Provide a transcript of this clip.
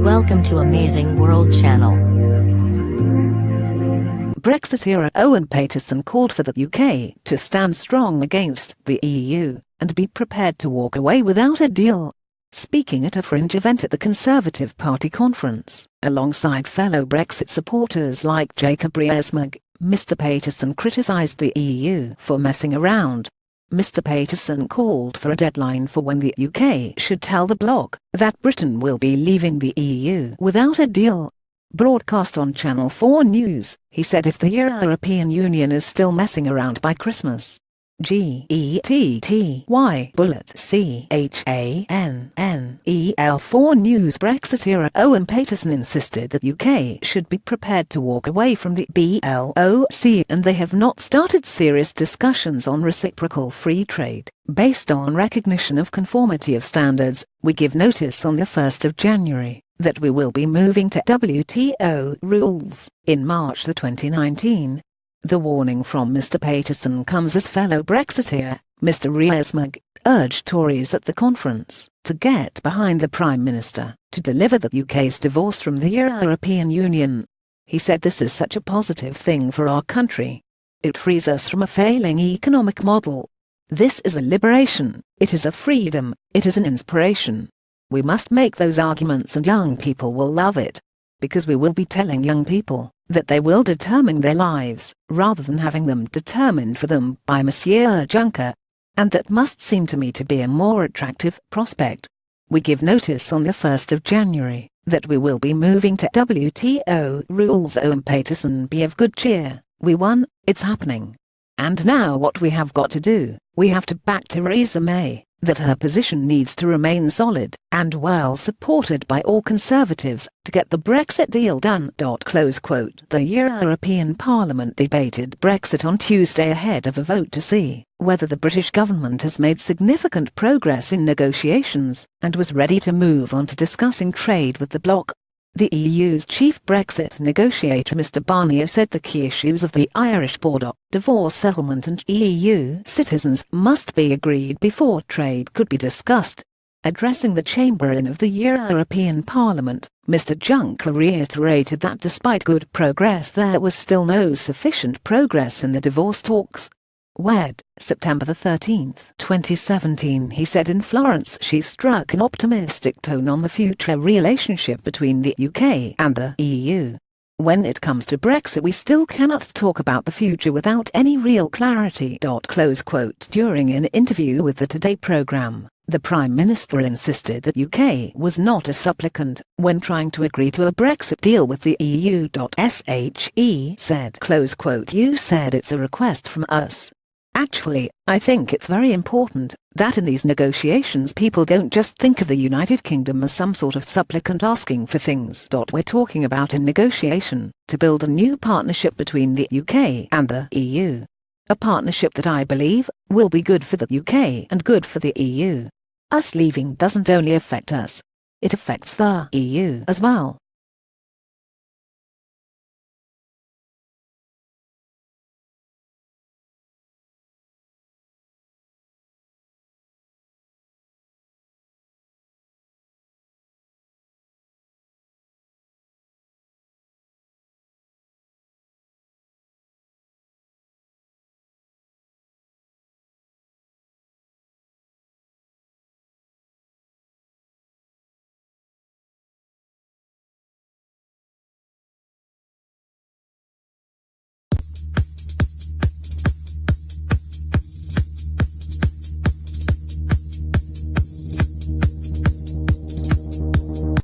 Welcome to Amazing World Channel. Brexiteer Owen Paterson called for the UK to stand strong against the EU and be prepared to walk away without a deal. Speaking at a fringe event at the Conservative Party conference, alongside fellow Brexit supporters like Jacob ReesMogg, Mr. Paterson criticised the EU for messing around. Mr. Paterson called for a deadline for when the UK should tell the bloc that Britain will be leaving the EU without a deal. Broadcast on Channel 4 News, he said if the European Union is still messing around by Christmas. G-E-T-T-Y bullet C-H-A-N-N-E-L 4 News Brexiteer Owen Paterson insisted that UK should be prepared to walk away from the BLOC and they have not started serious discussions on reciprocal free trade. Based on recognition of conformity of standards, we give notice on the 1st of January that we will be moving to WTO rules in March 2019. The warning from Mr. Paterson comes as fellow Brexiteer, Mr. ReesMogg, urged Tories at the conference to get behind the Prime Minister to deliver the UK's divorce from the European Union. He said this is such a positive thing for our country. It frees us from a failing economic model. This is a liberation, it is a freedom, it is an inspiration. We must make those arguments and young people will love it. Because we will be telling young people that they will determine their lives, rather than having them determined for them by Monsieur Juncker. And that must seem to me to be a more attractive prospect. We give notice on the 1st of January that we will be moving to WTO rules. Owen Paterson, be of good cheer, we won, it's happening. And now what we have got to do, we have to back Theresa May, that her position needs to remain solid and well supported by all Conservatives to get the Brexit deal done. The European Parliament debated Brexit on Tuesday ahead of a vote to see whether the British government has made significant progress in negotiations and was ready to move on to discussing trade with the bloc. The EU's chief Brexit negotiator Mr. Barnier said the key issues of the Irish border, divorce settlement and EU citizens must be agreed before trade could be discussed. Addressing the Chamberlain of the European Parliament, Mr. Juncker reiterated that despite good progress there was still no sufficient progress in the divorce talks. Wed, September 13, 2017, he said in Florence she struck an optimistic tone on the future relationship between the UK and the EU. When it comes to Brexit we still cannot talk about the future without any real clarity. During an interview with the Today programme, the Prime Minister insisted that UK was not a supplicant when trying to agree to a Brexit deal with the EU. She said, "You said it's a request from us. Actually, I think it's very important that in these negotiations people don't just think of the United Kingdom as some sort of supplicant asking for things. We're talking about a negotiation to build a new partnership between the UK and the EU. A partnership that I believe will be good for the UK and good for the EU. Us leaving doesn't only affect us, it affects the EU as well."